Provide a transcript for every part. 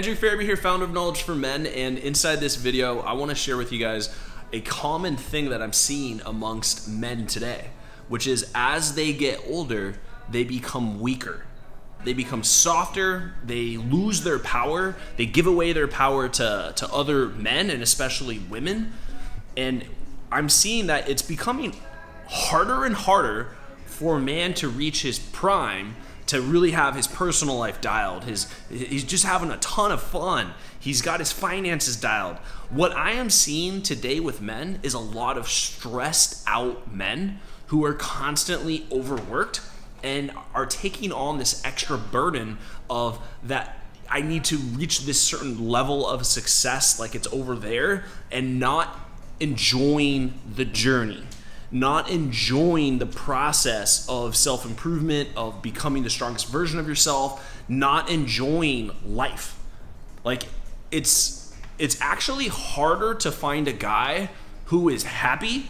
Andrew Farabee here, founder of Knowledge for Men, and inside this video, I want to share with you guys a common thing that I'm seeing amongst men today, which is as they get older, they become weaker. They become softer, they lose their power, they give away their power to other men and especially women. And I'm seeing that it's becoming harder and harder for a man to reach his prime, to really have his personal life dialed. He's just having a ton of fun. He's got his finances dialed. What I am seeing today with men is a lot of stressed out men who are constantly overworked and are taking on this extra burden of that I need to reach this certain level of success, like it's over there, and not enjoying the journey. Not enjoying the process of self-improvement, of becoming the strongest version of yourself, not enjoying life. Like, it's actually harder to find a guy who is happy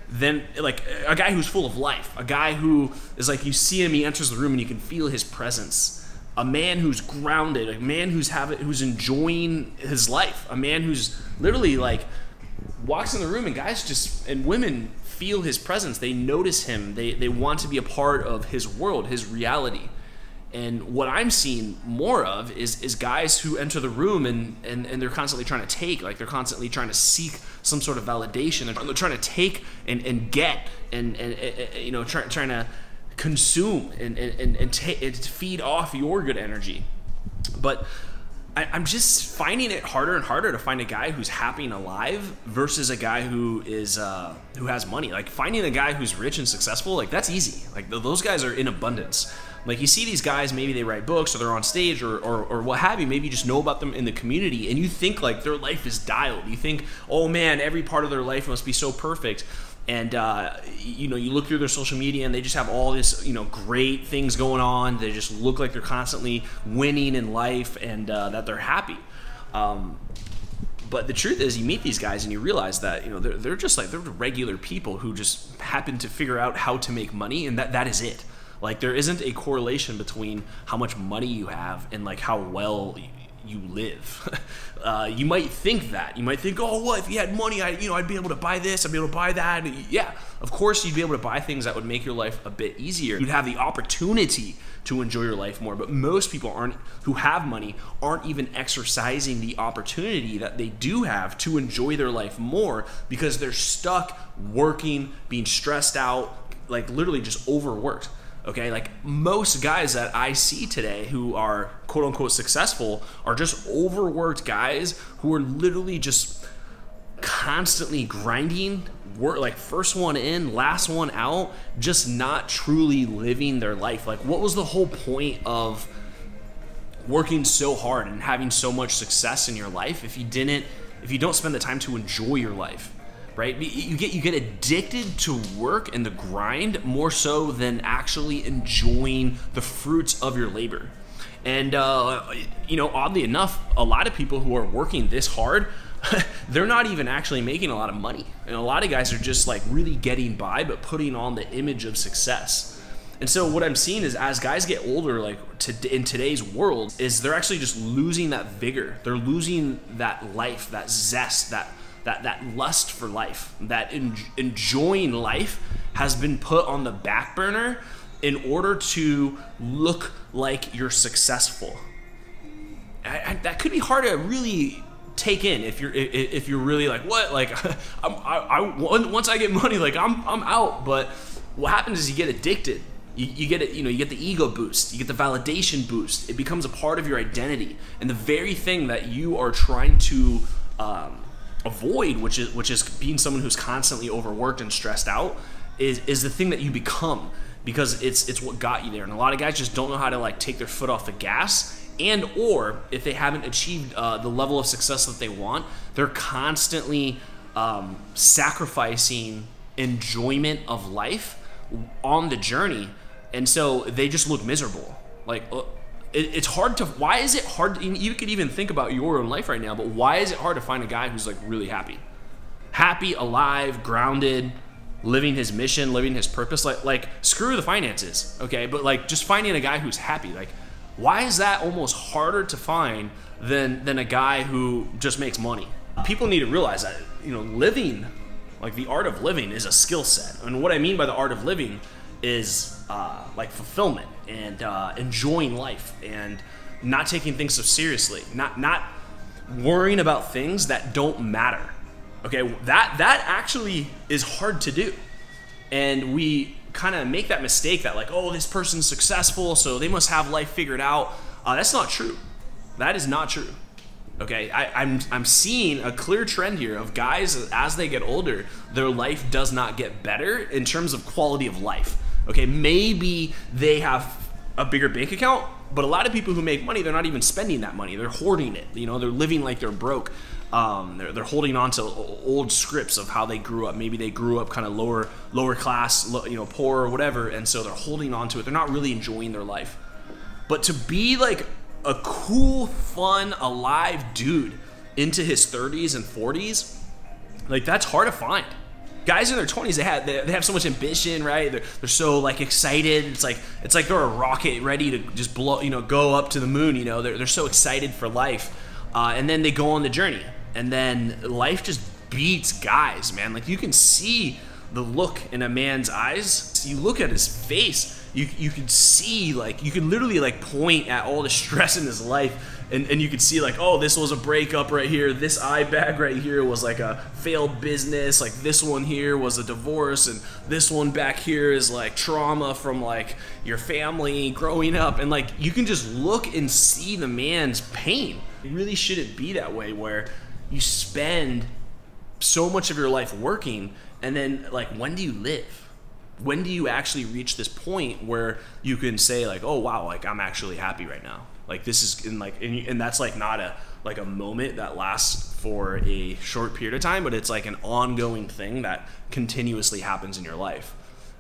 than like a guy who's full of life, a guy who is like, you see him, he enters the room and you can feel his presence. A man who's grounded, a man who's enjoying his life, a man who's literally like walks in the room and guys just, and women feel his presence. They notice him. They want to be a part of his world, his reality. And what I'm seeing more of is guys who enter the room and they're constantly trying to take, like they're constantly trying to seek some sort of validation. They're trying to take and get and you know, trying to consume and feed off your good energy. But I'm just finding it harder and harder to find a guy who's happy and alive versus a guy who is who has money. Like finding a guy who's rich and successful, like that's easy. Like those guys are in abundance. Like you see these guys, maybe they write books or they're on stage or what have you. Maybe you just know about them in the community and you think like their life is dialed. You think, oh man, every part of their life must be so perfect. And you know, you look through their social media and they just have all this, you know, great things going on. They just look like they're constantly winning in life and that they're happy. But the truth is, you meet these guys and you realize that, you know, they're just like, they're regular people who just happen to figure out how to make money, and that is it. Like there isn't a correlation between how much money you have and like how well you live. You might think that. You might think, oh, well, if you had money, I'd be able to buy this, I'd be able to buy that. Yeah, of course you'd be able to buy things that would make your life a bit easier. You'd have the opportunity to enjoy your life more, but most people who have money aren't even exercising the opportunity that they do have to enjoy their life more because they're stuck working, being stressed out, like literally just overworked. Okay, like most guys that I see today who are quote unquote successful are just overworked guys who are literally just constantly grinding, work like first one in, last one out, just not truly living their life. Like what was the whole point of working so hard and having so much success in your life if you don't spend the time to enjoy your life? Right? You get addicted to work and the grind more so than actually enjoying the fruits of your labor. And you know, oddly enough, a lot of people who are working this hard, they're not even actually making a lot of money. And a lot of guys are just like really getting by, but putting on the image of success. And so what I'm seeing is as guys get older, like in today's world, is they're actually just losing that vigor. They're losing that life, that zest, that lust for life, that enjoying life has been put on the back burner in order to look like you're successful. That could be hard to really take in if you're really like, what, like once I get money, like I'm out. But what happens is you get addicted. You get it, you know, you get the ego boost, you get the validation boost. It becomes a part of your identity, and the very thing that you are trying to avoid, which is being someone who's constantly overworked and stressed out, is the thing that you become, because it's what got you there. And a lot of guys just don't know how to like take their foot off the gas, and or if they haven't achieved the level of success that they want, they're constantly sacrificing enjoyment of life on the journey, and so they just look miserable. Like it's hard to, why is it hard, you could even think about your own life right now, but why is it hard to find a guy who's like really happy? Happy, alive, grounded, living his mission, living his purpose? Like screw the finances, okay? But like just finding a guy who's happy. Like Why is that almost harder to find than a guy who just makes money? People need to realize that, you know, living, like the art of living is a skill set. And what I mean by the art of living is like fulfillment and enjoying life and not taking things so seriously, not worrying about things that don't matter. Okay, that actually is hard to do. And we kind of make that mistake that like, oh, this person's successful, so they must have life figured out. That's not true. That is not true. Okay, I'm seeing a clear trend here of guys, as they get older, their life does not get better in terms of quality of life. Okay, maybe they have a bigger bank account, but a lot of people who make money, they're not even spending that money. They're hoarding it. You know, they're living like they're broke. They're holding on to old scripts of how they grew up. Maybe they grew up kind of lower class, you know, poor or whatever, and so they're holding on to it. They're not really enjoying their life. But to be like a cool, fun, alive dude into his 30s and 40s, like that's hard to find. Guys in their 20s, they have so much ambition, right? They're so like excited. It's like they're a rocket ready to just blow, you know, go up to the moon. You know, they're so excited for life, and then they go on the journey, and then life just beats guys, man. Like you can see the look in a man's eyes. You look at his face. You could see, like, you could literally like point at all the stress in his life, and you could see like, oh, this was a breakup right here, this eye bag right here was like a failed business, like this one here was a divorce, and this one back here is like trauma from like your family growing up, and like you can just look and see the man's pain. It really shouldn't be that way, where you spend so much of your life working, and then like, when do you live? When do you actually reach this point where you can say like, oh wow, like I'm actually happy right now? Like this is and that's like not a moment that lasts for a short period of time, but it's like an ongoing thing that continuously happens in your life.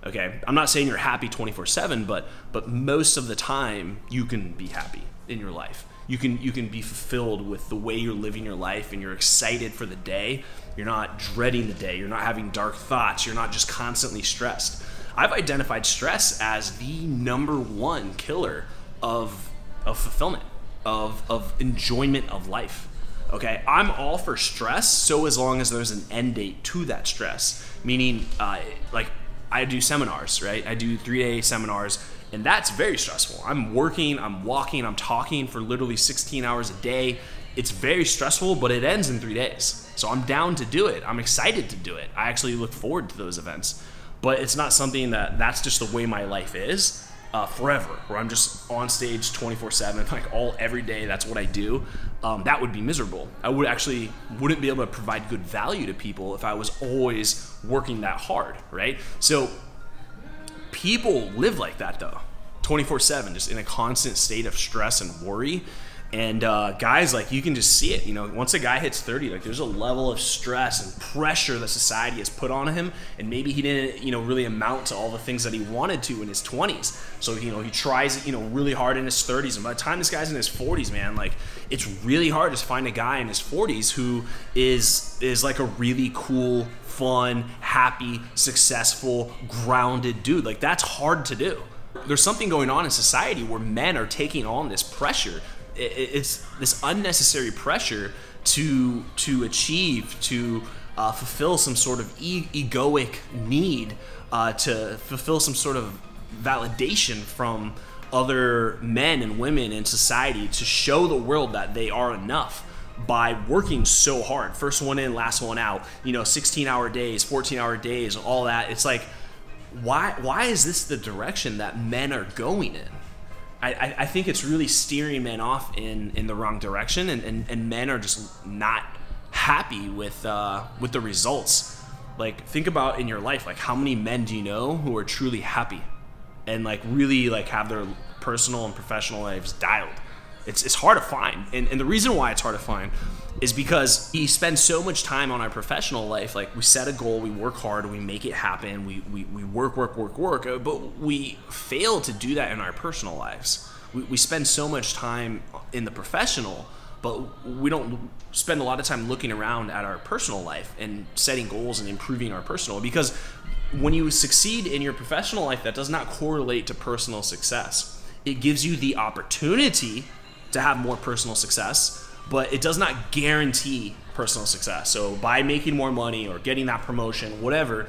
Okay, I'm not saying you're happy 24/7, but most of the time you can be happy in your life. You can be fulfilled with the way you're living your life, and you're excited for the day. You're not dreading the day. You're not having dark thoughts. You're not just constantly stressed. I've identified stress as the #1 killer of fulfillment, of enjoyment of life. Okay, I'm all for stress, so as long as there's an end date to that stress. Meaning, like I do seminars, right? I do 3-day seminars, and that's very stressful. I'm working, I'm walking, I'm talking for literally 16 hours a day. It's very stressful, but it ends in 3 days. So I'm down to do it. I'm excited to do it. I actually look forward to those events. But it's not something that's just the way my life is forever, where I'm just on stage 24/7, like every day, that's what I do. That would be miserable. I wouldn't be able to provide good value to people if I was always working that hard, right? So people live like that though, 24/7, just in a constant state of stress and worry. And guys, like, you can just see it, you know, once a guy hits 30, like there's a level of stress and pressure that society has put on him, and maybe he didn't, you know, really amount to all the things that he wanted to in his 20s. So, you know, he tries, you know, really hard in his 30s, and by the time this guy's in his 40s, man, like it's really hard to find a guy in his 40s who is like a really cool, fun, happy, successful, grounded dude. Like that's hard to do. There's something going on in society where men are taking on this pressure. It's this unnecessary pressure to achieve, to fulfill some sort of egoic need, to fulfill some sort of validation from other men and women in society, to show the world that they are enough by working so hard. First one in, last one out, you know, 16-hour days, 14-hour days, all that. It's like, why is this the direction that men are going in? I think it's really steering men off in the wrong direction, and men are just not happy with the results. Like, think about in your life, like how many men do you know who are truly happy and like really like have their personal and professional lives dialed? It's hard to find, and the reason why it's hard to find is because we spend so much time on our professional life. Like, we set a goal, we work hard, we make it happen, we work, but we fail to do that in our personal lives. We spend so much time in the professional, but we don't spend a lot of time looking around at our personal life and setting goals and improving our personal, because when you succeed in your professional life, that does not correlate to personal success. It gives you the opportunity to have more personal success, but it does not guarantee personal success. So by making more money or getting that promotion, whatever,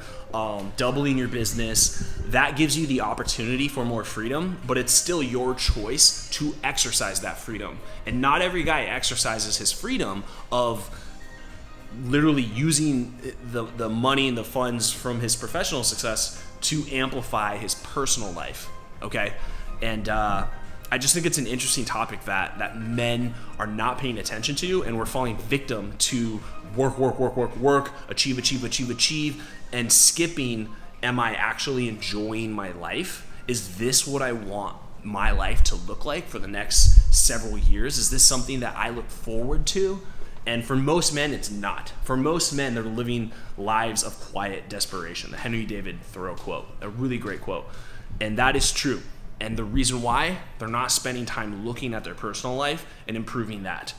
doubling your business, that gives you the opportunity for more freedom, but it's still your choice to exercise that freedom. And not every guy exercises his freedom of literally using the money and the funds from his professional success to amplify his personal life, okay? And I just think it's an interesting topic that men are not paying attention to, and we're falling victim to work, achieve, and skipping, am I actually enjoying my life? Is this what I want my life to look like for the next several years? Is this something that I look forward to? And for most men, it's not. For most men, they're living lives of quiet desperation. The Henry David Thoreau quote, a really great quote. And that is true. And the reason why, they're not spending time looking at their personal life and improving that.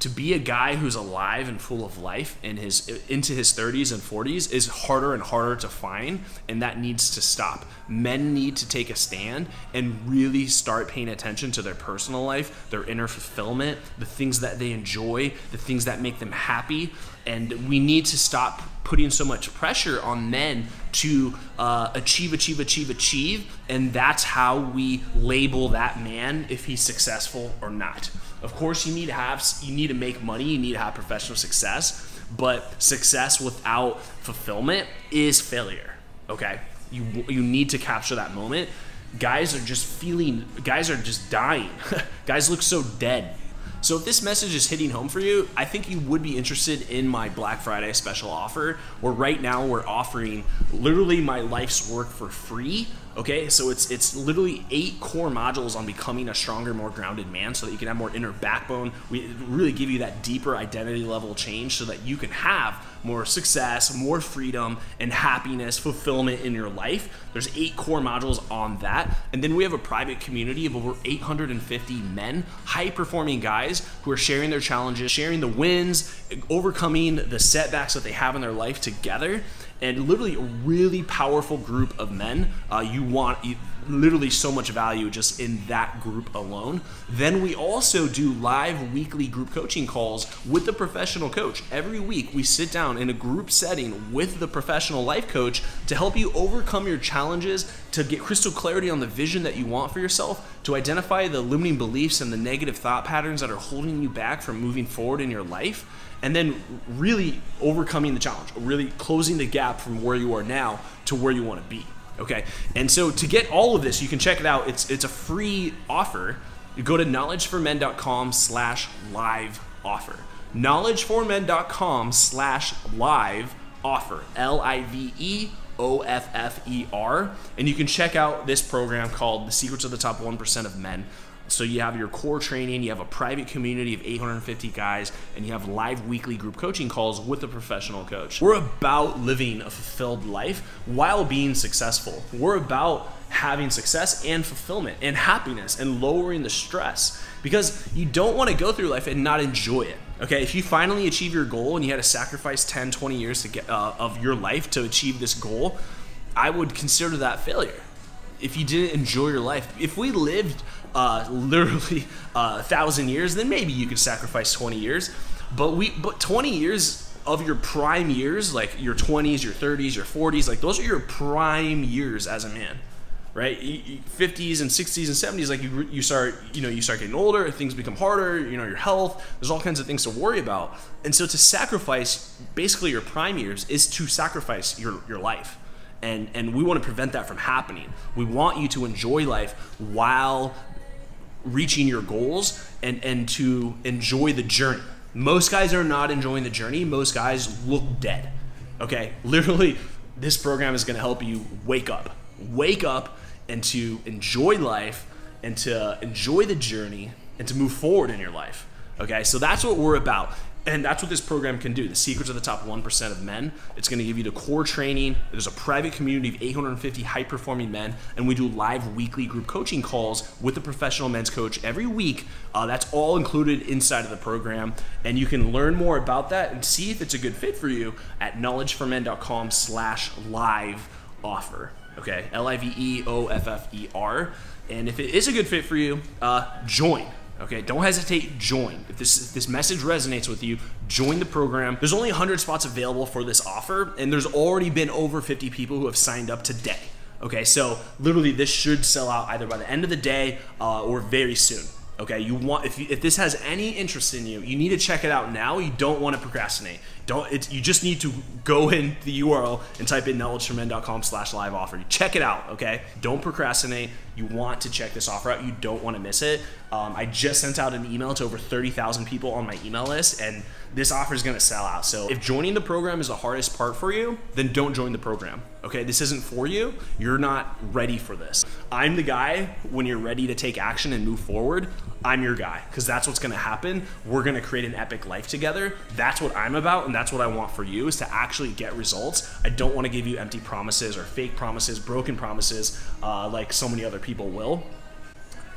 To be a guy who's alive and full of life into his 30s and 40s is harder and harder to find, and that needs to stop. Men need to take a stand and really start paying attention to their personal life, their inner fulfillment, the things that they enjoy, the things that make them happy, and we need to stop putting so much pressure on men to achieve, and that's how we label that man if he's successful or not. Of course, you need to make money, you need to have professional success, but success without fulfillment is failure, okay? You need to capture that moment. Guys are just dying. Guys look so dead. So if this message is hitting home for you, I think you would be interested in my Black Friday special offer, where right now we're offering literally my life's work for free. Okay, so it's literally 8 core modules on becoming a stronger, more grounded man so that you can have more inner backbone. We really give you that deeper identity level change so that you can have more success, more freedom, and happiness, fulfillment in your life. There's 8 core modules on that. And then we have a private community of over 850 men, high-performing guys who are sharing their challenges, sharing the wins, overcoming the setbacks that they have in their life together. And literally a really powerful group of men. Literally so much value just in that group alone. Then we also do live weekly group coaching calls with the professional coach. Every week we sit down in a group setting with the professional life coach to help you overcome your challenges, to get crystal clarity on the vision that you want for yourself, to identify the limiting beliefs and the negative thought patterns that are holding you back from moving forward in your life, and then really overcoming the challenge, really closing the gap from where you are now to where you want to be. Okay, and so to get all of this, you can check it out. It's a free offer. You go to knowledgeformen.com/live offer. knowledgeformen.com/live offer. LIVEOFFER. And you can check out this program called The Secrets of the Top 1% of Men. So you have your core training, you have a private community of 850 guys, and you have live weekly group coaching calls with a professional coach. We're about living a fulfilled life while being successful. We're about having success and fulfillment and happiness and lowering the stress, because you don't want to go through life and not enjoy it. Okay, if you finally achieve your goal and you had to sacrifice 10, 20 years to get of your life to achieve this goal, I would consider that failure. If you didn't enjoy your life, if we lived literally 1,000 years, then maybe you could sacrifice 20 years. But 20 years of your prime years, like your 20s, your 30s, your 40s, like those are your prime years as a man, right? 50s and 60s and 70s, like you start getting older, things become harder, your health, there's all kinds of things to worry about. And so to sacrifice basically your prime years is to sacrifice your life. And we want to prevent that from happening. We want you to enjoy life while reaching your goals and to enjoy the journey. Most guys are not enjoying the journey. Most guys look dead. Okay? Literally, this program is going to help you wake up. Wake up and to enjoy life and to enjoy the journey and to move forward in your life. Okay? So that's what we're about. And that's what this program can do. The Secrets of the Top 1% of Men. It's going to give you the core training. There's a private community of 850 high-performing men, and we do live weekly group coaching calls with the professional men's coach every week. That's all included inside of the program, and you can learn more about that and see if it's a good fit for you at knowledgeformen.com/live offer. okay? Liveoffer. And if it is a good fit for you, join. Okay, don't hesitate, join. If this message resonates with you, join the program. There's only 100 spots available for this offer, and there's already been over 50 people who have signed up today. Okay, so literally this should sell out either by the end of the day or very soon. Okay, if this has any interest in you, you need to check it out now. You don't want to procrastinate. You just need to go in the URL and type in knowledgeformen.com/live offer. Check it out, okay? Don't procrastinate. You want to check this offer out. You don't want to miss it. I just sent out an email to over 30,000 people on my email list, and this offer is going to sell out. So if joining the program is the hardest part for you, then don't join the program, okay? This isn't for you. You're not ready for this. I'm the guy when you're ready to take action and move forward. I'm your guy, because that's what's going to happen. We're going to create an epic life together. That's what I'm about, and that's what I want for you, is to actually get results. I don't want to give you empty promises or fake promises, broken promises, like so many other people will.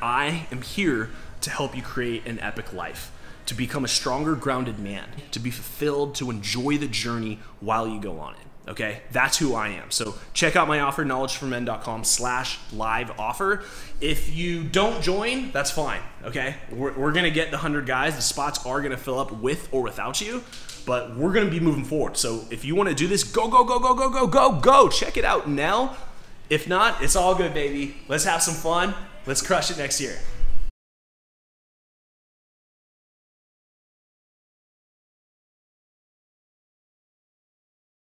I am here to help you create an epic life, to become a stronger, grounded man, to be fulfilled, to enjoy the journey while you go on it. Okay, that's who I am. So check out my offer, knowledgeformen.com/live offer. If you don't join, that's fine. Okay, we're gonna get the 100 guys. The spots are gonna fill up with or without you, but we're gonna be moving forward. So if you want to do this, go, go, go, go, go, go, go, go. Check it out now. If not, it's all good, baby. Let's have some fun. Let's crush it next year.